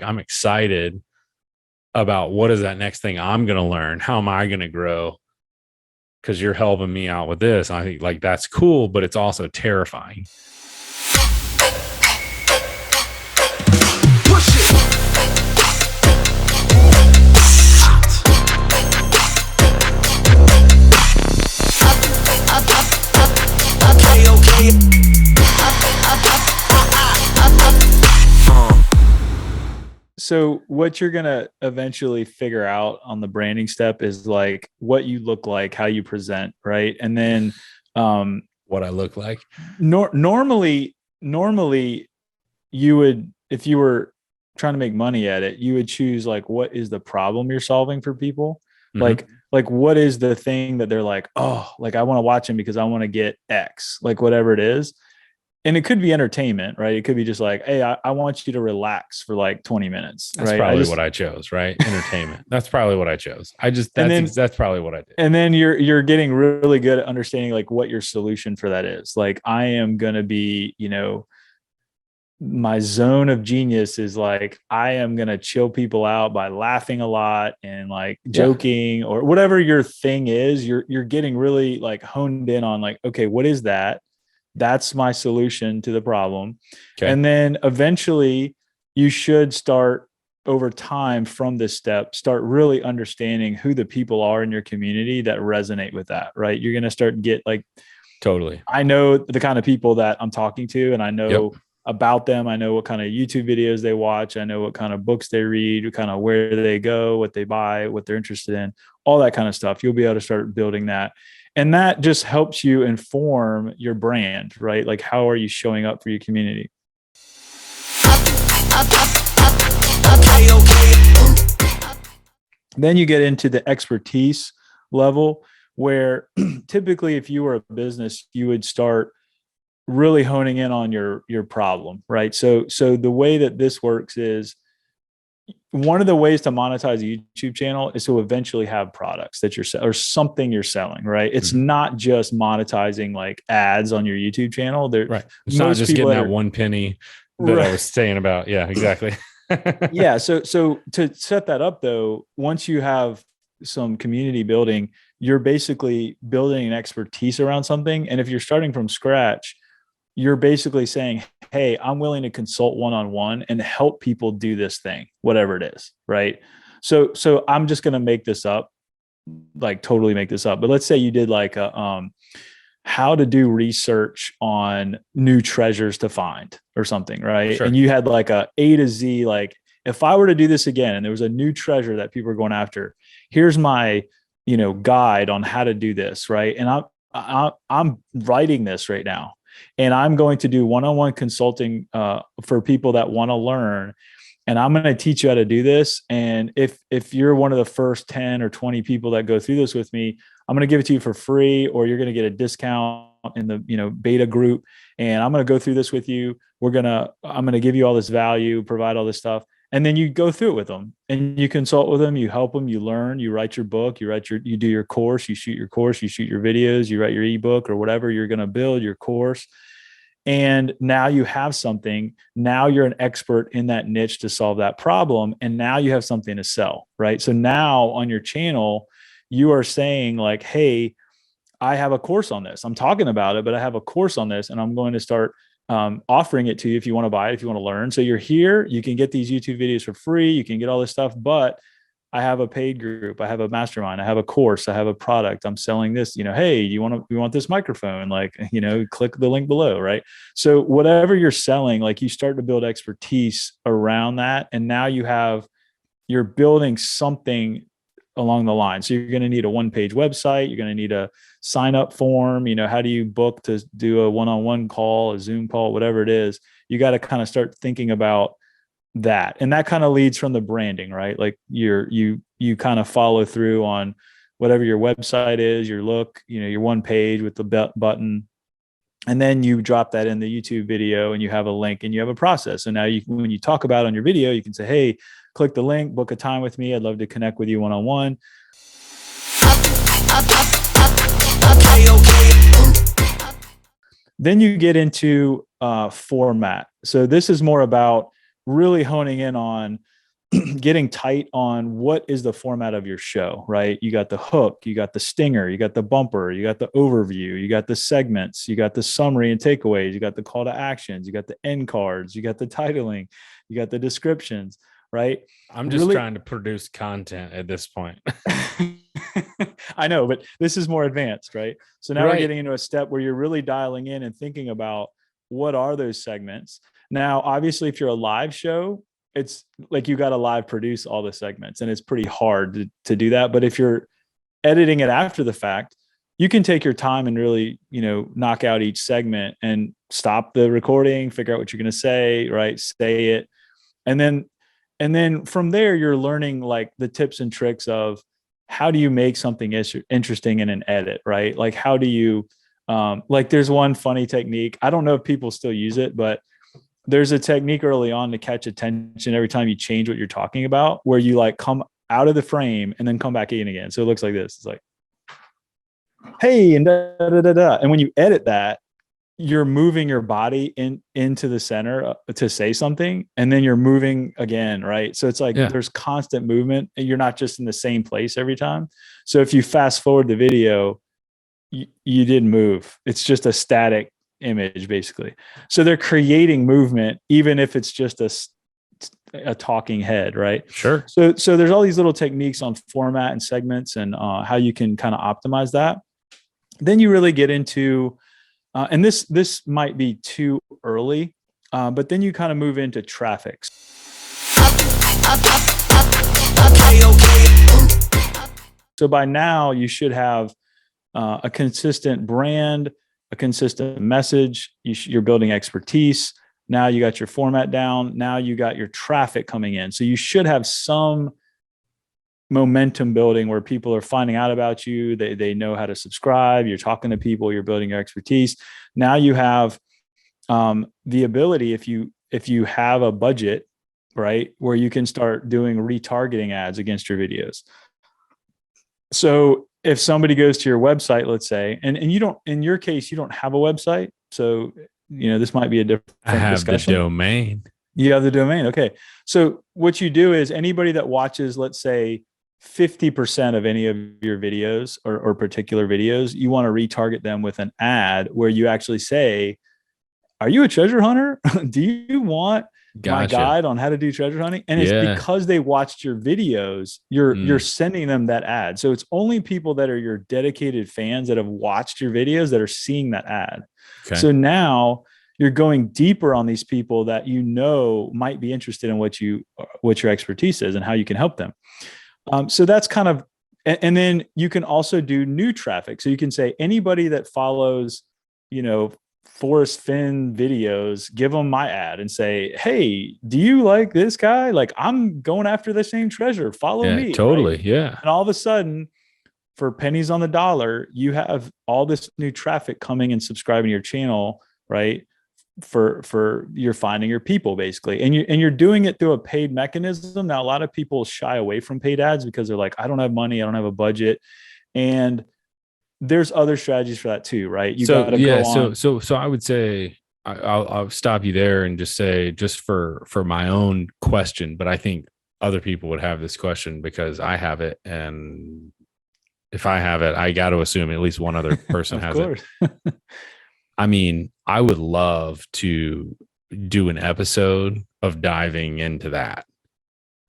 I'm excited about what is that next thing I'm going to learn? How am I going to grow? Because you're helping me out with this. I think like that's cool, but it's also terrifying. So what you're going to eventually figure out on the branding step is like what you look like, how you present, right? And then what I look like. Normally you would, if you were trying to make money at it, you would choose like, what is the problem you're solving for people? Mm-hmm. Like what is the thing that they're like, oh, like I want to watch them because I want to get X, like whatever it is. And it could be entertainment, right? It could be just like, hey, I want you to relax for like 20 minutes. That's right? Probably what I chose, right? Entertainment. That's probably what I chose. That's probably what I did. And then you're getting really good at understanding like what your solution for that is. Like I am going to be, my zone of genius is like, I am going to chill people out by laughing a lot and like joking or whatever your thing is. You're getting really like honed in on like, okay, what is that? That's my solution to the problem. Okay. And then eventually you should start over time from this step, start really understanding who the people are in your community that resonate with that, right? You're going to start get like, totally. I know the kind of people that I'm talking to and I know about them. I know what kind of YouTube videos they watch. I know what kind of books they read, what kind of where they go, what they buy, what they're interested in, all that kind of stuff. You'll be able to start building that. And that just helps you inform your brand, right? Like, how are you showing up for your community? Then you get into the expertise level where typically if you were a business, you would start really honing in on your problem, right? So the way that this works is one of the ways to monetize a YouTube channel is to eventually have products that you're or something you're selling, right? It's not just monetizing like ads on your YouTube channel. Right. It's not just getting that 1 penny that I was saying about. Yeah, exactly. Yeah. So to set that up though, once you have some community building, you're basically building an expertise around something. And if you're starting from scratch, you're basically saying, hey, I'm willing to consult one-on-one and help people do this thing, whatever it is, right? So I'm just going to make this up, like totally make this up. But let's say you did like a how to do research on new treasures to find or something, right? Sure. And you had like a to Z, like if I were to do this again and there was a new treasure that people are going after, here's my, guide on how to do this, right? And I'm writing this right now. And I'm going to do one-on-one consulting for people that want to learn. And I'm going to teach you how to do this. And if you're one of the first 10 or 20 people that go through this with me, I'm going to give it to you for free, or you're going to get a discount in the beta group. And I'm going to go through this with you. I'm going to give you all this value, provide all this stuff. And then you go through it with them and you consult with them, you help them, you learn, you write your book, you do your course, you shoot your course, you shoot your videos, you write your ebook or whatever you're going to build your course. And now you have something. Now you're an expert in that niche to solve that problem. And now you have something to sell, right? So now on your channel, you are saying like, hey, I have a course on this. I'm talking about it, but I have a course on this and I'm going to start offering it to you if you want to buy it, if you want to learn. So you're here, you can get these YouTube videos for free. You can get all this stuff, but I have a paid group. I have a mastermind. I have a course. I have a product. I'm selling this, hey, we want this microphone, like, click the link below. Right. So whatever you're selling, like you start to build expertise around that. And now you're building something along the line. So you're going to need a 1-page website. You're going to need a sign up form. How do you book to do a one-on-one call, a Zoom call, whatever it is. You got to kind of start thinking about that. And that kind of leads from the branding, right? Like you kind of follow through on whatever your website is, your look, your 1 page with the button. And then you drop that in the YouTube video and you have a link and you have a process. So now when you talk about it on your video, you can say, hey, click the link, book a time with me. I'd love to connect with you one-on-one. Then you get into format. So this is more about really honing in on getting tight on what is the format of your show, right? You got the hook, you got the stinger, you got the bumper, you got the overview, you got the segments, you got the summary and takeaways, you got the call to actions, you got the end cards, you got the titling, you got the descriptions, right? I'm just trying to produce content at this point. I know, but this is more advanced, right? So now we're getting into a step where you're really dialing in and thinking about what are those segments. Now, obviously, if you're a live show, it's like you got to live produce all the segments, and it's pretty hard to do that. But if you're editing it after the fact, you can take your time and really, knock out each segment and stop the recording, figure out what you're going to say, right? Say it. And then from there, you're learning like the tips and tricks of how do you make something interesting in an edit, right? Like, how do you, like there's one funny technique. I don't know if people still use it, but there's a technique early on to catch attention every time you change what you're talking about, where you like come out of the frame and then come back in again. So it looks like this. It's like, hey, and da, da, da, da. And when you edit that, you're moving your body into the center to say something, and then you're moving again, right? So it's like there's constant movement, and you're not just in the same place every time. So if you fast forward the video, you didn't move. It's just a static image basically. So they're creating movement even if it's just a talking head, right? Sure. So there's all these little techniques on format and segments and how you can kind of optimize that. Then you really get into and this might be too early, but then you kind of move into traffic. So by now you should have a consistent brand, a consistent message. You're building expertise. Now you got your format down. Now you got your traffic coming in. So you should have some momentum building where people are finding out about you. They know how to subscribe. You're talking to people. You're building your expertise. Now you have the ability, if you have a budget, right, where you can start doing retargeting ads against your videos. So if somebody goes to your website, let's say, and you don't, in your case, you don't have a website. So, this might be a different discussion. I have the domain. You have the domain. Okay. So what you do is anybody that watches, let's say 50% of any of your videos or particular videos, you want to retarget them with an ad where you actually say, are you a treasure hunter? Do you want my guide on how to do treasure hunting? And it's because they watched your videos, you're sending them that ad. So it's only people that are your dedicated fans that have watched your videos that are seeing that ad. Okay. So now you're going deeper on these people that might be interested in what your expertise is and how you can help them. So that's kind of, and then you can also do new traffic. So you can say anybody that follows, Forrest Finn videos, give them my ad and say, hey, do you like this guy? Like, I'm going after the same treasure. Follow me. Totally. Right? Yeah. And all of a sudden, for pennies on the dollar, you have all this new traffic coming and subscribing to your channel, right? For you're finding your people basically. And you're doing it through a paid mechanism. Now, a lot of people shy away from paid ads because they're like, I don't have money. I don't have a budget. And there's other strategies for that too, right? So I would say I'll stop you there and just say, just for my own question, but I think other people would have this question because I have it, and if I have it, I got to assume at least one other person has it. I mean, I would love to do an episode of diving into that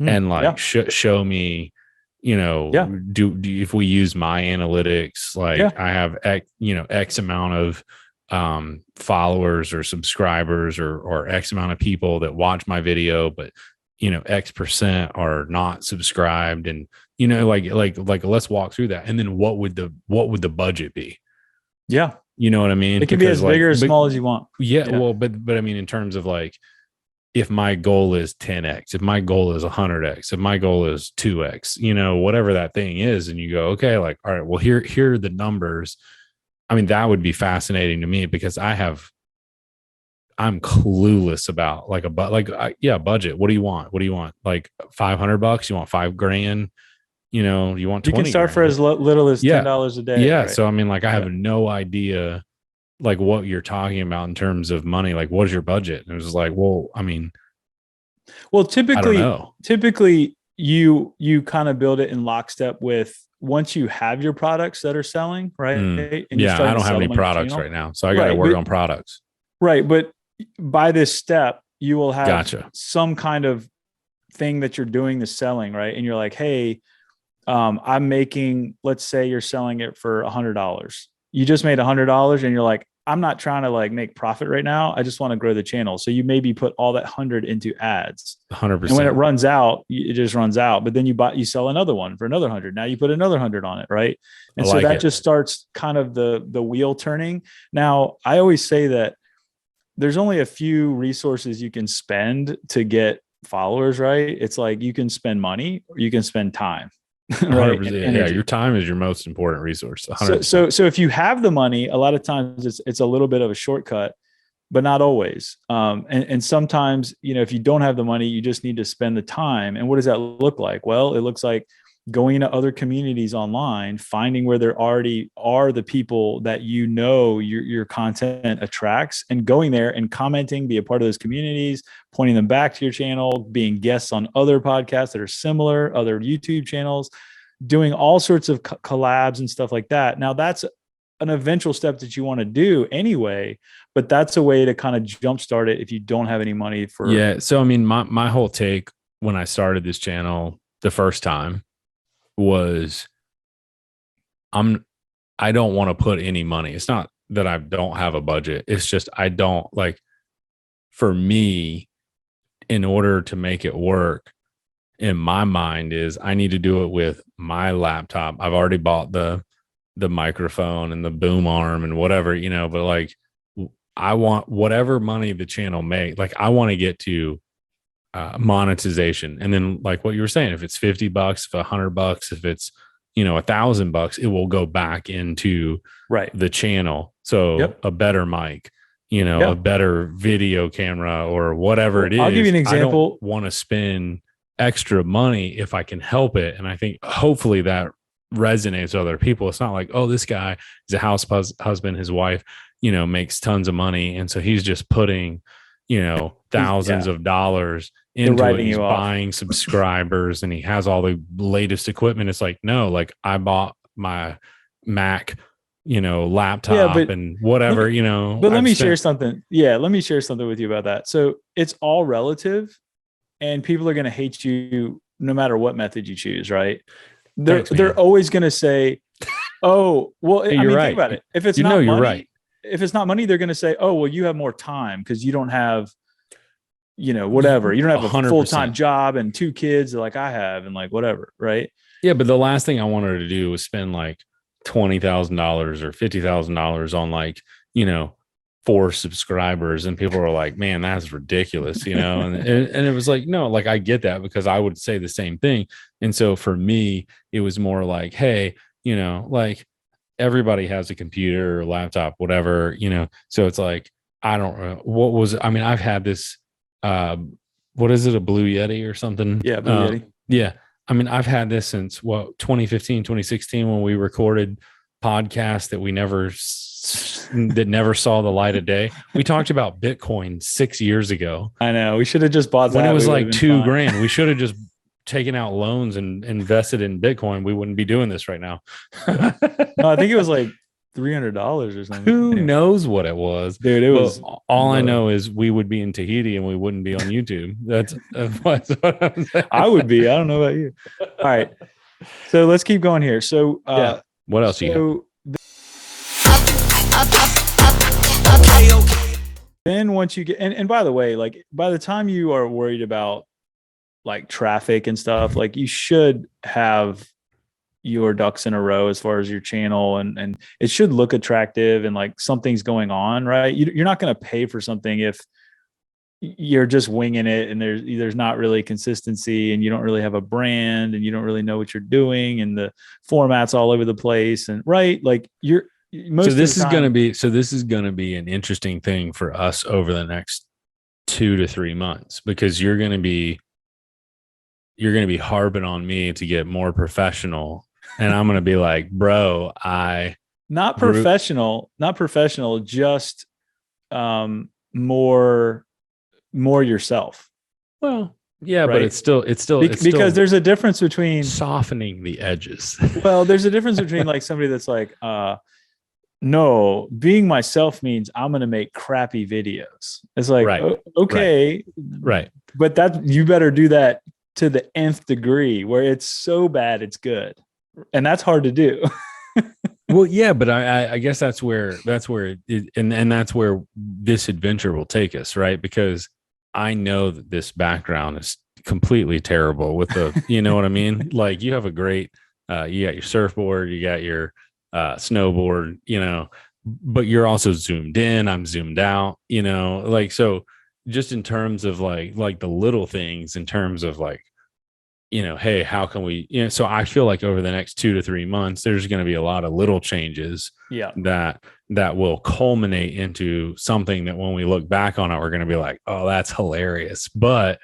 and show me, do if we use my analytics, like I have X amount of followers or subscribers or X amount of people that watch my video, but X% are not subscribed, and like let's walk through that. And then what would the budget be? Yeah. You know what I mean? It can be as big or as small as you want. Yeah. Well, but I mean, in terms of like, if my goal is 10X, if my goal is 100X, if my goal is 2X, whatever that thing is, and you go, okay, like, all right, well, here are the numbers. I mean, that would be fascinating to me because I'm clueless about like budget. What do you want? Like $500? You want $5,000? You want 20. You can start for as little as $10 a day. Yeah. Right? So, I mean, like, I have no idea like what you're talking about in terms of money. Like, what is your budget? And it was like, well, I mean, Well, I don't know. typically you kind of build it in lockstep with once you have your products that are selling, right? And you're Yeah, I starting to don't have sell any them on your products channel. right now, so I got to Right. work on products. But by this step, you will have Gotcha. some kind of thing that you're doing the selling, right? And you're like, hey, I'm making, let's say you're selling it for $100. You just made $100 and you're like, I'm not trying to like make profit right now. I just want to grow the channel. So you maybe put all that 100 into ads. 100%. And when it runs out, it just runs out. But then you sell another one for another 100. Now you put another 100 on it, right? And so that just starts kind of the wheel turning. Now, I always say that there's only a few resources you can spend to get followers, right? It's like you can spend money or you can spend time. Right. Yeah, your time is your most important resource. 100%. So if you have the money, a lot of times it's a little bit of a shortcut, but not always. And sometimes, if you don't have the money, you just need to spend the time. And what does that look like? Well, it looks like going into other communities online, finding where there already are the people that your content attracts, and going there and commenting, be a part of those communities, pointing them back to your channel, being guests on other podcasts that are similar, other YouTube channels, doing all sorts of collabs and stuff like that. Now that's an eventual step that you want to do anyway, but that's a way to kind of jumpstart it if you don't have any money for. Yeah. So, I mean, my whole take when I started this channel the first time was I don't want to put any money. It's not that I don't have a budget. It's just, I don't like, for me, in order to make it work in my mind is I need to do it with my laptop. I've already bought the microphone and the boom arm and whatever, but like I want whatever money the channel make, like I want to get to monetization. And then like what you were saying, if it's $50, if $100, if it's, $1,000, it will go back into the channel. So a better mic, a better video camera or whatever it is. I'll give you an example. I don't want to spend extra money if I can help it. And I think hopefully that resonates with other people. It's not like, oh, this guy is a house husband, his wife, makes tons of money. And so he's just putting, thousands of dollars into it. He's buying subscribers and he has all the latest equipment. It's like, no, like I bought my Mac, laptop and whatever, But let me share something. Yeah. Let me share something with you about that. So it's all relative and people are going to hate you no matter what method you choose. Right. They're always going to say, oh, well, I mean, think about it. If it's not money, you're right. If it's not money, they're going to say, oh, well, you have more time because you don't have, whatever. You don't have a 100%. Full-time job and 2 kids like I have and like whatever. Right. Yeah. But the last thing I wanted to do was spend like $20,000 or $50,000 on like, 4 subscribers. And people were like, man, that's ridiculous, and it was like, no, like I get that because I would say the same thing. And so for me, it was more like, hey, like everybody has a computer or laptop, whatever, so it's like, I don't know I've had this, what is it? A Blue Yeti or something? Yeah. Blue Yeti. Yeah. I mean, I've had this since 2015, 2016, when we recorded podcasts that never saw the light of day. We talked about Bitcoin 6 years ago. I know. We should have just bought that when it was like $2,000. We should have just taken out loans and invested in Bitcoin. We wouldn't be doing this right now. No, I think it was like $300 or something. Who knows what it was, dude? It was all I know is we would be in Tahiti and we wouldn't be on YouTube. That's what I'm saying. I would be. I don't know about you. All right, so let's keep going here. So what else you got? Then once you get, and by the way, like by the time you are worried about like traffic and stuff, like you should have your ducks in a row as far as your channel, and it should look attractive and like something's going on, right? You're not going to pay for something if you're just winging it and there's not really consistency and you don't really have a brand and you don't really know what you're doing and the format's all over the place and right, like this is going to be an interesting thing for us over the next 2 to 3 months, because you're going to be harping on me to get more professional, and I'm going to be like, bro, not professional, just more yourself. Well, Yeah, but right? it's Because still there's a difference between, softening the edges. well, there's a difference between like somebody that's like, no, being myself means I'm going to make crappy videos. It's like, Right. Right. okay, Right. but that you better do that to the nth degree where it's so bad it's good, and that's hard to do. Well, yeah, but I guess and that's where this adventure will take us, right? Because I know that this background is completely terrible with the, you know what I mean? Like you have a great, you got your surfboard, you got your snowboard, you know, but you're also zoomed in. I'm zoomed out, you know, like so. Just in terms of like the little things, in terms of like you know, hey, how can we, you know, so I feel like over the next 2 to 3 months, there's going to be a lot of little changes Yeah. that will culminate into something that when we look back on it, we're going to be like, oh, that's hilarious. But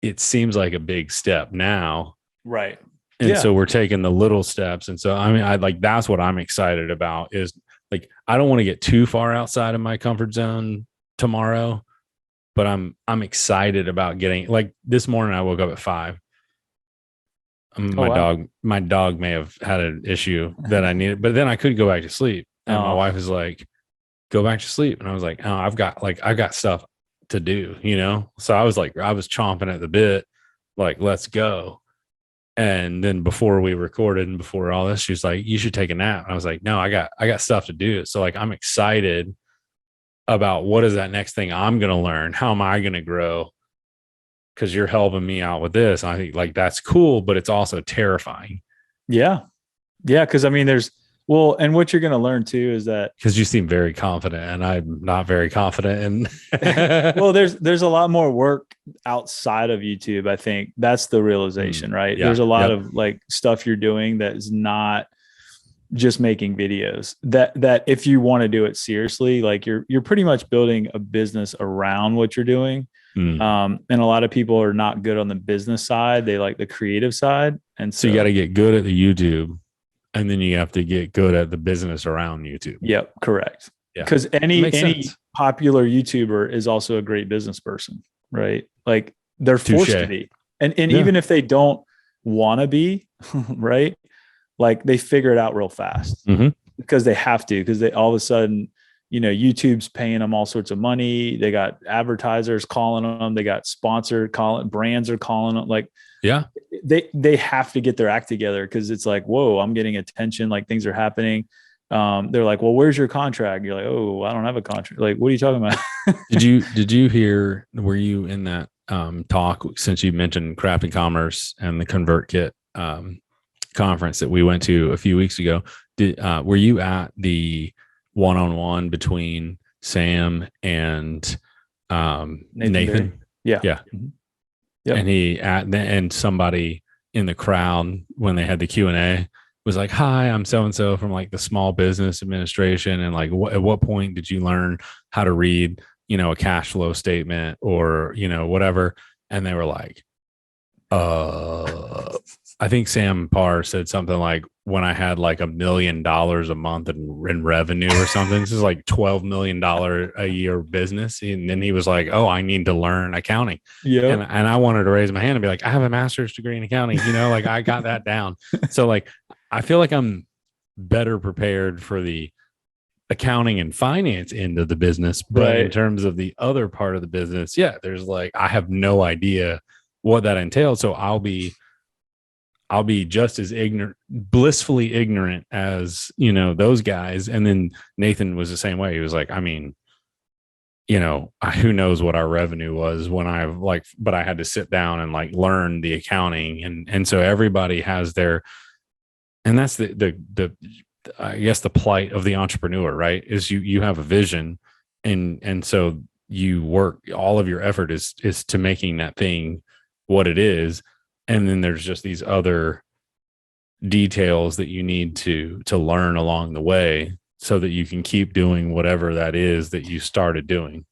it seems like a big step now. Right. And Yeah. so we're taking the little steps. And so, I mean, I like, that's what I'm excited about is like, I don't want to get too far outside of my comfort zone tomorrow, but I'm excited about getting like this morning. I woke up at 5. Oh, wow. My dog may have had an issue that I needed, but then I could go back to sleep. And my Oh, wife was like, go back to sleep. And I was like, oh, I've got stuff to do, you know? So I was chomping at the bit, like, let's go. And then before we recorded and before all this, she was like, you should take a nap. And I was like, no, I got stuff to do. So like, I'm excited about what is that next thing I'm going to learn? How am I going to grow? Because you're helping me out with this. And I think like that's cool, but it's also terrifying. yeah. Yeah. Cause I mean, well, and what you're going to learn too is that, Because you seem very confident and I'm not very confident. And well, there's a lot more work outside of YouTube. I think that's the realization, right? Yeah. There's a lot Yep. of like stuff you're doing that is not just making videos, that if you want to do it seriously, like you're pretty much building a business around what you're doing. And a lot of people are not good on the business side. They like the creative side. And So you got to get good at the YouTube and then you have to get good at the business around YouTube. Yep. Correct. Yeah. Because any sense. popular YouTuber is also a great business person, right? Like they're forced Touché. to be. And Yeah. even if they don't want to be, right? Like they figure it out real fast because they have to, because they all of a sudden, you know, YouTube's paying them all sorts of money. They got advertisers calling them. They got sponsored calling, brands are calling them. Like, Yeah. they have to get their act together because it's like, whoa, I'm getting attention. Like things are happening. They're like, well, where's your contract? You're like, oh, I don't have a contract. Like, what are you talking about? Did you hear, were you in that talk since you mentioned Craft and Commerce and the ConvertKit conference that we went to a few weeks ago? Were you at the one-on-one between Sam and Nathan? Yeah. Yeah. Mm-hmm. Yep. And and somebody in the crowd when they had the Q&A was like, hi, I'm so-and-so from like the small business administration. And like, at what point did you learn how to read, you know, a cash flow statement or, you know, whatever. And they were like, I think Sam Parr said something like, when I had like $1 million a month in revenue or something. This is like $12 million a year business. And then he was like, oh, I need to learn accounting. Yeah. And I wanted to raise my hand and be like, I have a master's degree in accounting, you know, like I got that down. So like, I feel like I'm better prepared for the accounting and finance end of the business. But in terms of the other part of the business, yeah, there's like, I have no idea what that entails. So I'll be just as blissfully ignorant as, you know, those guys. And then Nathan was the same way. He was like, I mean, you know, who knows what our revenue was when but I had to sit down and like learn the accounting. And so everybody has their, and that's the I guess the plight of the entrepreneur, right? Is you have a vision and so you work, all of your effort is to making that thing what it is. And then there's just these other details that you need to learn along the way so that you can keep doing whatever that is that you started doing.